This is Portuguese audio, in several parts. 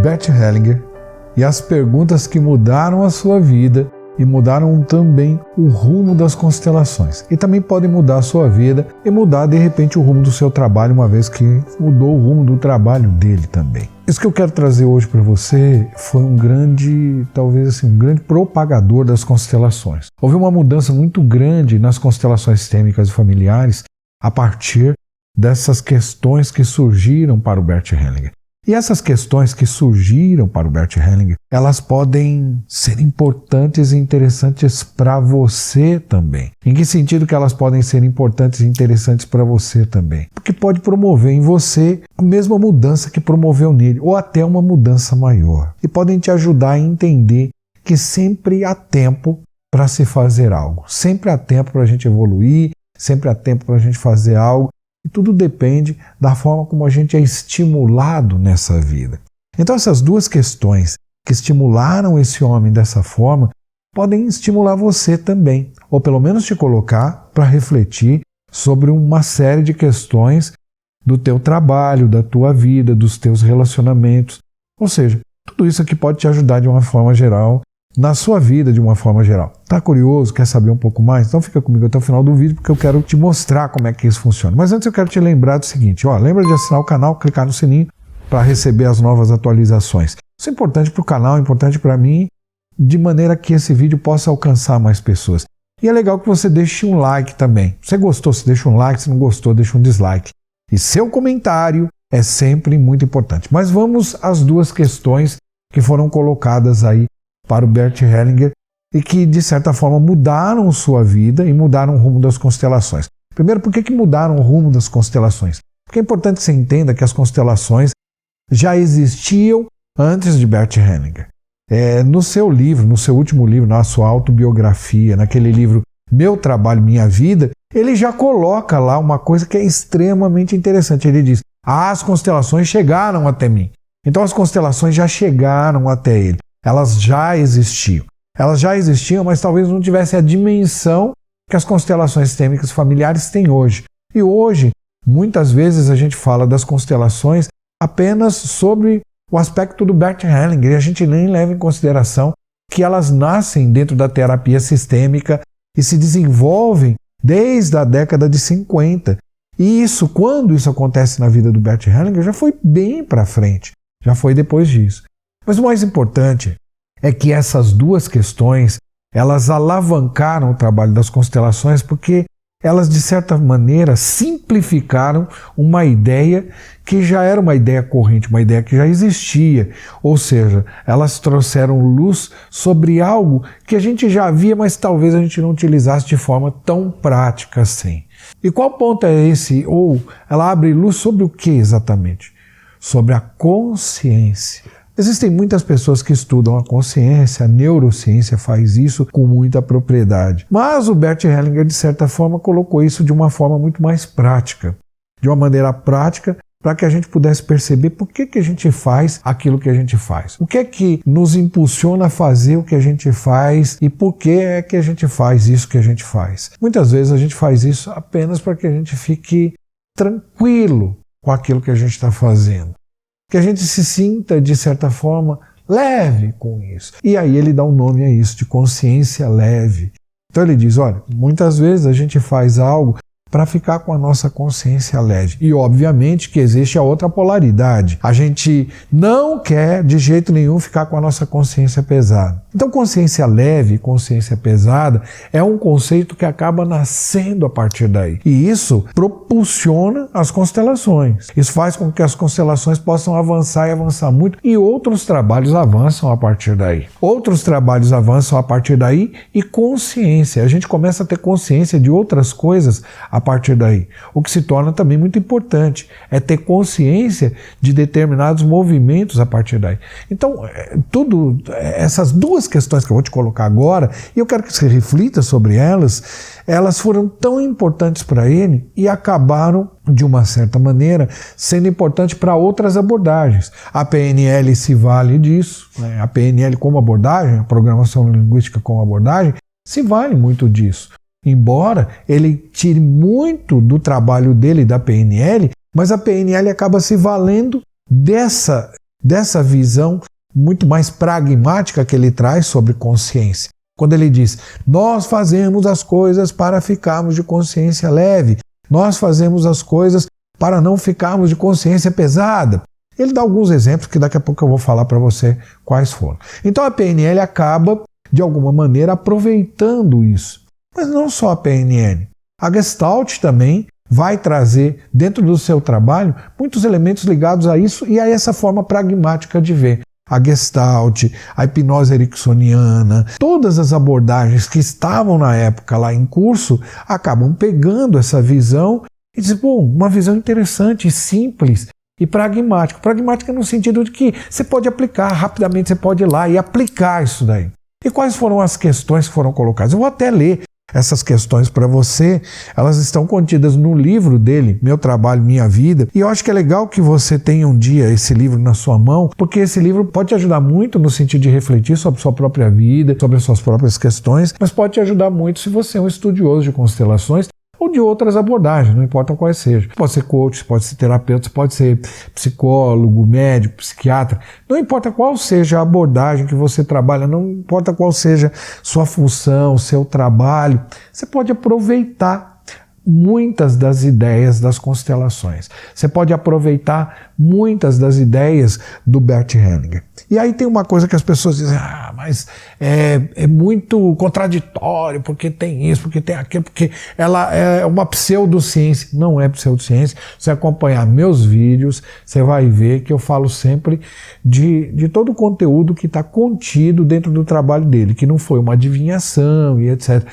Bert Hellinger e as perguntas que mudaram a sua vida e mudaram também o rumo das constelações. E também podem mudar a sua vida e mudar de repente o rumo do seu trabalho, uma vez que mudou o rumo do trabalho dele também. Isso que eu quero trazer hoje para você foi um grande propagador das constelações. Houve uma mudança muito grande nas constelações sistêmicas e familiares a partir dessas questões que surgiram para o Bert Hellinger. E essas questões que surgiram para o Bert Hellinger, elas podem ser importantes e interessantes para você também. Em que sentido que elas podem ser importantes e interessantes para você também? Porque pode promover em você a mesma mudança que promoveu nele, ou até uma mudança maior. E podem te ajudar a entender que sempre há tempo para se fazer algo. Sempre há tempo para a gente evoluir, sempre há tempo para a gente fazer algo. E tudo depende da forma como a gente é estimulado nessa vida. Então essas duas questões que estimularam esse homem dessa forma podem estimular você também, ou pelo menos te colocar para refletir sobre uma série de questões do teu trabalho, da tua vida, dos teus relacionamentos. Ou seja, tudo isso aqui pode te ajudar de uma forma geral, na sua vida de uma forma geral. Tá curioso? Quer saber um pouco mais? Então fica comigo até o final do vídeo porque eu quero te mostrar como é que isso funciona. Mas antes eu quero te lembrar do seguinte, lembra de assinar o canal, clicar no sininho para receber as novas atualizações. Isso é importante para o canal, é importante para mim, de maneira que esse vídeo possa alcançar mais pessoas. E é legal que você deixe um like também. Se você gostou, você deixa um like, se não gostou, deixa um dislike. E seu comentário é sempre muito importante. Mas vamos às duas questões que foram colocadas aí para o Bert Hellinger e que, de certa forma, mudaram sua vida e mudaram o rumo das constelações. Primeiro, por que mudaram o rumo das constelações? Porque é importante que você entenda que as constelações já existiam antes de Bert Hellinger. No seu livro, no seu último livro, na sua autobiografia, naquele livro Meu Trabalho, Minha Vida, ele já coloca lá uma coisa que é extremamente interessante. Ele diz, as constelações chegaram até mim. Então as constelações já chegaram até ele. Elas já existiam. Elas já existiam, mas talvez não tivessem a dimensão que as constelações sistêmicas familiares têm hoje. E hoje, muitas vezes a gente fala das constelações apenas sobre o aspecto do Bert Hellinger, e a gente nem leva em consideração que elas nascem dentro da terapia sistêmica e se desenvolvem desde a década de 50. E isso, quando isso acontece na vida do Bert Hellinger, já foi bem para frente, já foi depois disso. Mas o mais importante é que essas duas questões, elas alavancaram o trabalho das constelações porque elas, de certa maneira, simplificaram uma ideia que já era uma ideia corrente, uma ideia que já existia. Ou seja, elas trouxeram luz sobre algo que a gente já via, mas talvez a gente não utilizasse de forma tão prática assim. E qual ponto é esse? Ou ela abre luz sobre o que exatamente? Sobre a consciência. Existem muitas pessoas que estudam a consciência, a neurociência faz isso com muita propriedade. Mas o Bert Hellinger, de certa forma, colocou isso de uma forma muito mais prática. De uma maneira prática, para que a gente pudesse perceber por que a gente faz aquilo que a gente faz. O que é que nos impulsiona a fazer o que a gente faz e por que é que a gente faz isso que a gente faz. Muitas vezes a gente faz isso apenas para que a gente fique tranquilo com aquilo que a gente está fazendo. Que a gente se sinta, de certa forma, leve com isso. E aí ele dá um nome a isso, de consciência leve. Então ele diz, olha, muitas vezes a gente faz algo para ficar com a nossa consciência leve. E obviamente que existe a outra polaridade. A gente não quer de jeito nenhum ficar com a nossa consciência pesada. Então consciência leve e consciência pesada é um conceito que acaba nascendo a partir daí. E isso propulsiona as constelações. Isso faz com que as constelações possam avançar e avançar muito. E outros trabalhos avançam a partir daí. Outros trabalhos avançam a partir daí e consciência. A gente começa a ter consciência de outras coisas a partir daí. O que se torna também muito importante é ter consciência de determinados movimentos a partir daí. Então, essas duas questões que eu vou te colocar agora, e eu quero que você reflita sobre elas foram tão importantes para ele e acabaram, de uma certa maneira, sendo importantes para outras abordagens. A PNL se vale disso, né? A PNL como abordagem, a programação linguística como abordagem, se vale muito disso. Embora ele tire muito do trabalho dele da PNL, mas a PNL acaba se valendo dessa dessa visão muito mais pragmática que ele traz sobre consciência. Quando ele diz, nós fazemos as coisas para ficarmos de consciência leve, nós fazemos as coisas para não ficarmos de consciência pesada. Ele dá alguns exemplos que daqui a pouco eu vou falar para você quais foram. Então a PNL acaba, de alguma maneira, aproveitando isso. Mas não só a PNL. A Gestalt também vai trazer dentro do seu trabalho muitos elementos ligados a isso e a essa forma pragmática de ver. A Gestalt, a hipnose ericksoniana, todas as abordagens que estavam na época lá em curso acabam pegando essa visão e dizem, pô, uma visão interessante, simples e pragmática. Pragmática no sentido de que você pode aplicar rapidamente, você pode ir lá e aplicar isso daí. E quais foram as questões que foram colocadas? Eu vou até ler essas questões para você, elas estão contidas no livro dele, Meu Trabalho, Minha Vida, e eu acho que é legal que você tenha um dia esse livro na sua mão, porque esse livro pode te ajudar muito no sentido de refletir sobre a sua própria vida, sobre as suas próprias questões, mas pode te ajudar muito se você é um estudioso de constelações ou de outras abordagens, não importa quais sejam. Pode ser coach, pode ser terapeuta, pode ser psicólogo, médico, psiquiatra, não importa qual seja a abordagem que você trabalha, não importa qual seja sua função, seu trabalho, você pode aproveitar muitas das ideias das constelações. Você pode aproveitar muitas das ideias do Bert Hellinger. E aí tem uma coisa que as pessoas dizem, mas é muito contraditório, porque tem isso, porque tem aquilo, porque ela é uma pseudociência. Não é pseudociência. Se acompanhar meus vídeos, você vai ver que eu falo sempre de todo o conteúdo que está contido dentro do trabalho dele, que não foi uma adivinhação e etc.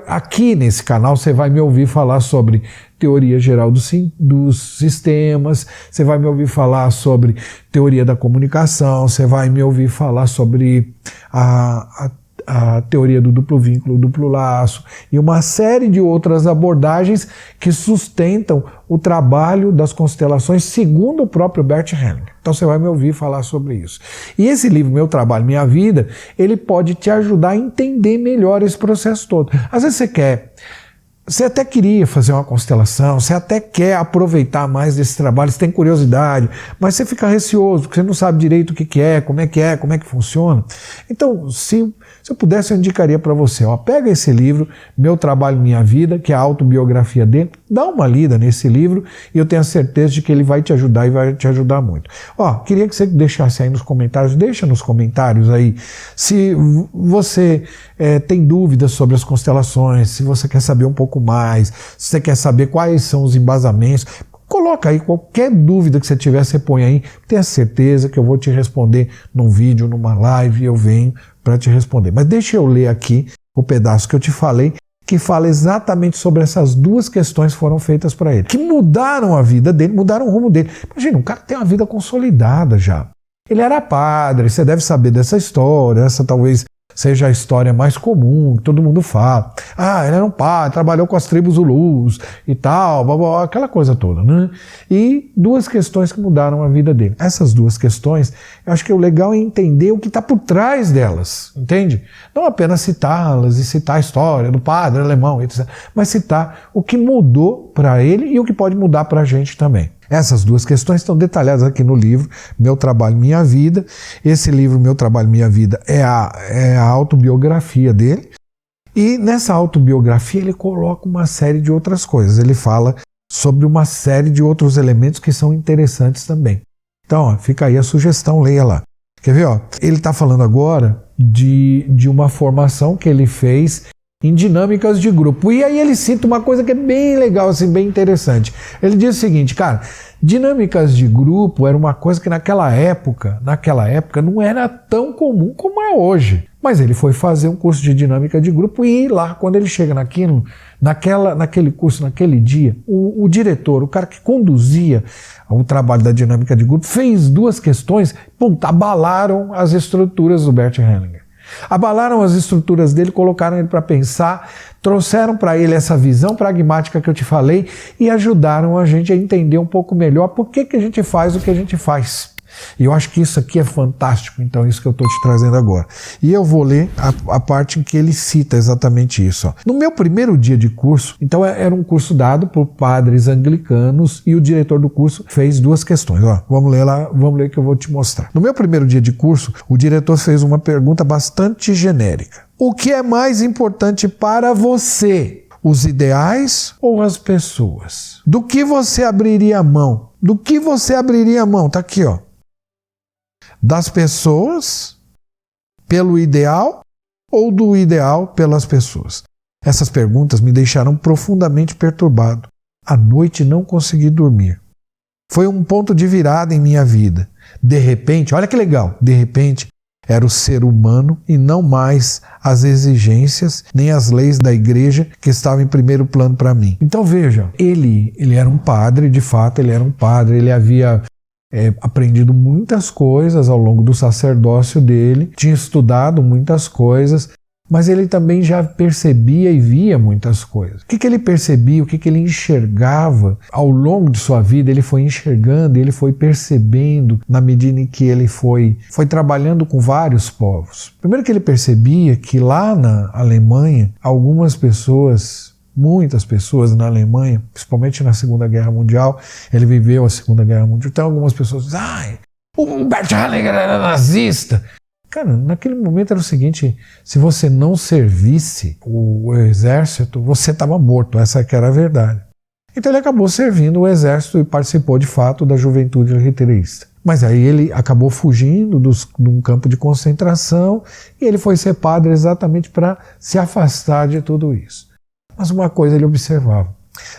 Aqui nesse canal, você vai me ouvir falar sobre teoria geral dos sistemas, você vai me ouvir falar sobre teoria da comunicação, você vai me ouvir falar sobre a teoria do duplo vínculo, duplo laço e uma série de outras abordagens que sustentam o trabalho das constelações segundo o próprio Bert Hellinger. Então você vai me ouvir falar sobre isso. E esse livro, Meu Trabalho, Minha Vida, ele pode te ajudar a entender melhor esse processo todo. Às vezes você até queria fazer uma constelação, você até quer aproveitar mais desse trabalho, você tem curiosidade, mas você fica receoso, porque você não sabe direito o que é, como é que funciona. Então, se eu pudesse, eu indicaria para você, pega esse livro, Meu Trabalho, Minha Vida, que é a autobiografia dele, dá uma lida nesse livro e eu tenho a certeza de que ele vai te ajudar e vai te ajudar muito. Queria que você deixasse aí nos comentários, deixa nos comentários aí, se você tem dúvidas sobre as constelações, se você quer saber um pouco mais, se você quer saber quais são os embasamentos, coloca aí qualquer dúvida que você tiver, você põe aí, tenha certeza que eu vou te responder num vídeo, numa live, eu venho para te responder. Mas deixa eu ler aqui o pedaço que eu te falei, que fala exatamente sobre essas duas questões que foram feitas para ele, que mudaram a vida dele, mudaram o rumo dele. Imagina, um cara tem uma vida consolidada já. Ele era padre, você deve saber dessa história, essa talvez seja a história mais comum, que todo mundo fala. Ele era um padre, trabalhou com as tribos Zulus e tal, blá, blá, aquela coisa toda, né? E duas questões que mudaram a vida dele. Essas duas questões, eu acho que o legal é entender o que está por trás delas, entende? Não apenas citá-las e citar a história do padre alemão, etc., mas citar o que mudou para ele e o que pode mudar para a gente também. Essas duas questões estão detalhadas aqui no livro Meu Trabalho, Minha Vida. Esse livro, Meu Trabalho, Minha Vida, é a autobiografia dele. E nessa autobiografia ele coloca uma série de outras coisas. Ele fala sobre uma série de outros elementos que são interessantes também. Então, fica aí a sugestão, leia lá. Quer ver? Ele está falando agora de uma formação que ele fez em dinâmicas de grupo. E aí ele cita uma coisa que é bem legal, assim, bem interessante. Ele diz o seguinte, cara, dinâmicas de grupo era uma coisa que naquela época não era tão comum como é hoje. Mas ele foi fazer um curso de dinâmica de grupo e lá, quando ele chega naquele curso, naquele dia, o diretor, o cara que conduzia o trabalho da dinâmica de grupo, fez duas questões, abalaram as estruturas do Bert Hellinger. Abalaram as estruturas dele, colocaram ele para pensar, trouxeram para ele essa visão pragmática que eu te falei e ajudaram a gente a entender um pouco melhor por que a gente faz o que a gente faz. E eu acho que isso aqui é fantástico, então, isso que eu estou te trazendo agora. E eu vou ler a parte em que ele cita exatamente isso. Ó. No meu primeiro dia de curso, então era um curso dado por padres anglicanos e o diretor do curso fez duas questões. Ó, vamos ler lá, vamos ler que eu vou te mostrar. No meu primeiro dia de curso, o diretor fez uma pergunta bastante genérica. O que é mais importante para você? Os ideais ou as pessoas? Do que você abriria a mão? Do que você abriria a mão? Tá aqui, ó. Das pessoas pelo ideal ou do ideal pelas pessoas? Essas perguntas me deixaram profundamente perturbado. À noite não consegui dormir. Foi um ponto de virada em minha vida. De repente, olha que legal, de repente era o ser humano e não mais as exigências nem as leis da igreja que estavam em primeiro plano para mim. Então veja, ele era um padre, de fato ele era um padre, ele havia aprendido muitas coisas ao longo do sacerdócio dele, tinha estudado muitas coisas, mas ele também já percebia e via muitas coisas. O que ele percebia, o que ele enxergava ao longo de sua vida, ele foi enxergando, ele foi percebendo na medida em que ele foi trabalhando com vários povos. Primeiro que ele percebia que lá na Alemanha, algumas pessoas, muitas pessoas na Alemanha, principalmente na Segunda Guerra Mundial, ele viveu a Segunda Guerra Mundial, então algumas pessoas dizem, o Bert Hellinger era nazista. Cara, naquele momento era o seguinte, se você não servisse o exército, você estava morto, essa que era a verdade. Então ele acabou servindo o exército e participou de fato da juventude hitlerista. Mas aí ele acabou fugindo de um campo de concentração e ele foi ser padre exatamente para se afastar de tudo isso. Mas uma coisa ele observava,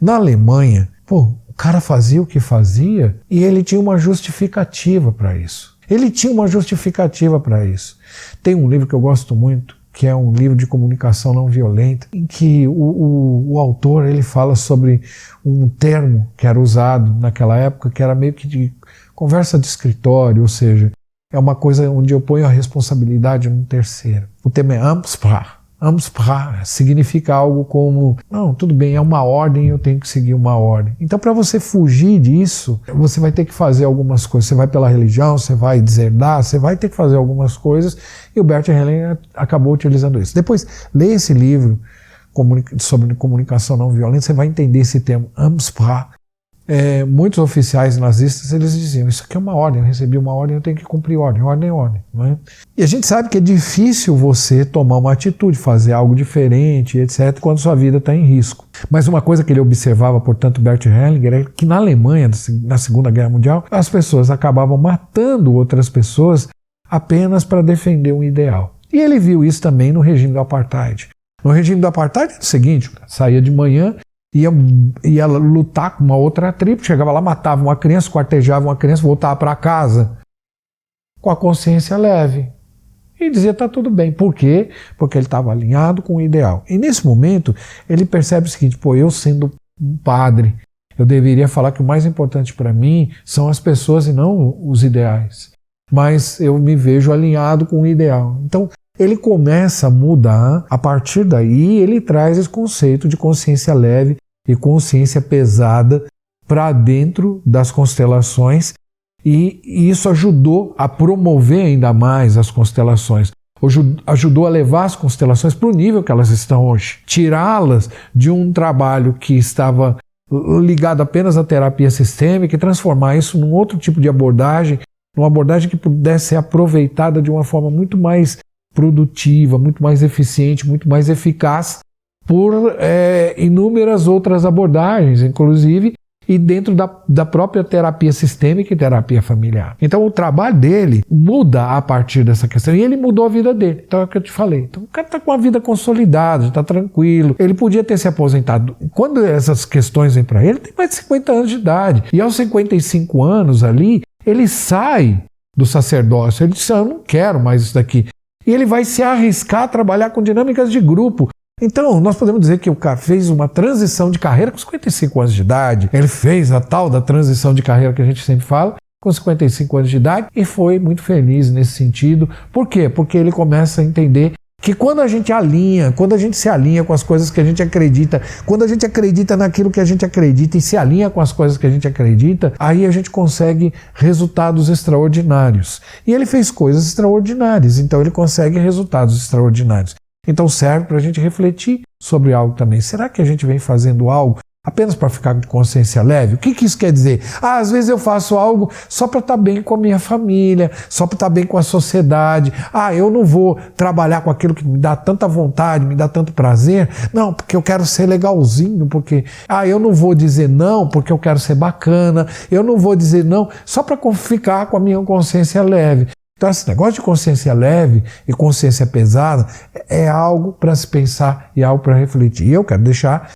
na Alemanha, o cara fazia o que fazia e ele tinha uma justificativa para isso. Ele tinha uma justificativa para isso. Tem um livro que eu gosto muito, que é um livro de comunicação não violenta, em que o autor ele fala sobre um termo que era usado naquela época, que era meio que de conversa de escritório, ou seja, é uma coisa onde eu ponho a responsabilidade num terceiro. O tema é Amtssprache. Amtssprache significa algo como, não, tudo bem, é uma ordem, eu tenho que seguir uma ordem. Então, para você fugir disso, você vai ter que fazer algumas coisas. Você vai pela religião, você vai deserdar, você vai ter que fazer algumas coisas, e o Bert Hellinger acabou utilizando isso. Depois, leia esse livro sobre comunicação não violenta, você vai entender esse termo, Amtssprache. Muitos oficiais nazistas, eles diziam, isso aqui é uma ordem, eu recebi uma ordem, eu tenho que cumprir ordem, ordem é ordem. Não é? E a gente sabe que é difícil você tomar uma atitude, fazer algo diferente, etc., quando sua vida está em risco. Mas uma coisa que ele observava, portanto, Bert Hellinger, é que na Alemanha, na Segunda Guerra Mundial, as pessoas acabavam matando outras pessoas apenas para defender um ideal. E ele viu isso também no regime do Apartheid. No regime do Apartheid é o seguinte, saía de manhã, ia lutar com uma outra tribo, chegava lá, matava uma criança, quartejava uma criança, voltava para casa com a consciência leve. E dizia, está tudo bem. Por quê? Porque ele estava alinhado com o ideal. E nesse momento, ele percebe o seguinte, eu sendo um padre, eu deveria falar que o mais importante para mim são as pessoas e não os ideais. Mas eu me vejo alinhado com o ideal. Então, ele começa a mudar, a partir daí ele traz esse conceito de consciência leve e consciência pesada para dentro das constelações e isso ajudou a promover ainda mais as constelações, ajudou a levar as constelações para o nível que elas estão hoje, tirá-las de um trabalho que estava ligado apenas à terapia sistêmica e transformar isso num outro tipo de abordagem, numa abordagem que pudesse ser aproveitada de uma forma muito mais produtiva, muito mais eficiente, muito mais eficaz por inúmeras outras abordagens, inclusive, e dentro da própria terapia sistêmica e terapia familiar. Então o trabalho dele muda a partir dessa questão, e ele mudou a vida dele. Então é o que eu te falei. Então o cara está com a vida consolidada, está tranquilo, ele podia ter se aposentado. Quando essas questões vêm para ele, ele tem mais de 50 anos de idade, e aos 55 anos ali, ele sai do sacerdócio, ele diz, eu não quero mais isso daqui. E ele vai se arriscar a trabalhar com dinâmicas de grupo. Então, nós podemos dizer que o cara fez uma transição de carreira com 55 anos de idade. Ele fez a tal da transição de carreira que a gente sempre fala, com 55 anos de idade, e foi muito feliz nesse sentido. Por quê? Porque ele começa a entender que quando a gente se alinha com as coisas que a gente acredita, quando a gente acredita naquilo que a gente acredita e se alinha com as coisas que a gente acredita, aí a gente consegue resultados extraordinários. E ele fez coisas extraordinárias, então ele consegue resultados extraordinários. Então serve para a gente refletir sobre algo também. Será que a gente vem fazendo algo apenas para ficar de consciência leve? O que isso quer dizer? Às vezes eu faço algo só para estar bem com a minha família, só para estar bem com a sociedade. Eu não vou trabalhar com aquilo que me dá tanta vontade, me dá tanto prazer. Não, porque eu quero ser legalzinho, porque eu não vou dizer não porque eu quero ser bacana. Eu não vou dizer não só para ficar com a minha consciência leve. Então, esse negócio de consciência leve e consciência pesada é algo para se pensar e algo para refletir. E eu quero deixar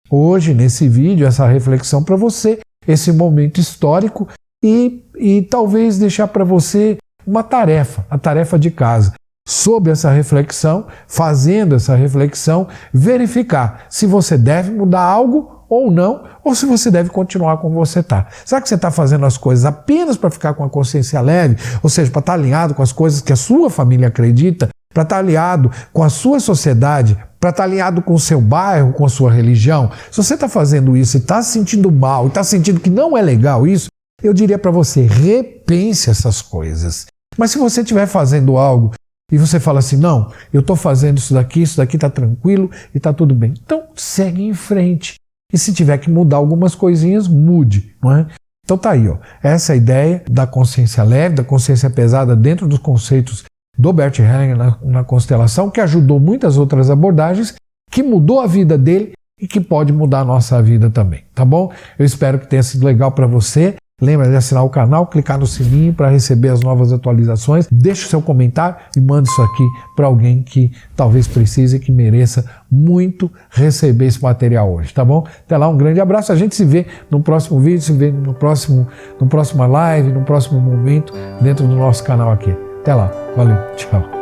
hoje, nesse vídeo, essa reflexão para você, esse momento histórico e talvez deixar para você uma tarefa, a tarefa de casa. Sobre essa reflexão, fazendo essa reflexão, verificar se você deve mudar algo ou não, ou se você deve continuar como você está. Será que você está fazendo as coisas apenas para ficar com a consciência leve, ou seja, para estar alinhado com as coisas que a sua família acredita, para estar alinhado com a sua sociedade, para estar alinhado com o seu bairro, com a sua religião? Se você está fazendo isso e está se sentindo mal, e está sentindo que não é legal isso, eu diria para você, repense essas coisas. Mas se você estiver fazendo algo e você fala assim, não, eu estou fazendo isso daqui está tranquilo e está tudo bem, então segue em frente. E se tiver que mudar algumas coisinhas, mude, não é? Então tá aí, essa é a ideia da consciência leve, da consciência pesada dentro dos conceitos do Bert Hellinger na constelação, que ajudou muitas outras abordagens, que mudou a vida dele e que pode mudar a nossa vida também, tá bom? Eu espero que tenha sido legal para você. Lembra de assinar o canal, clicar no sininho para receber as novas atualizações. Deixe o seu comentário e mande isso aqui para alguém que talvez precise e que mereça muito receber esse material hoje, tá bom? Até lá, um grande abraço. A gente se vê no próximo vídeo, se vê no próxima live, no próximo momento dentro do nosso canal aqui. Até lá. Valeu. Tchau.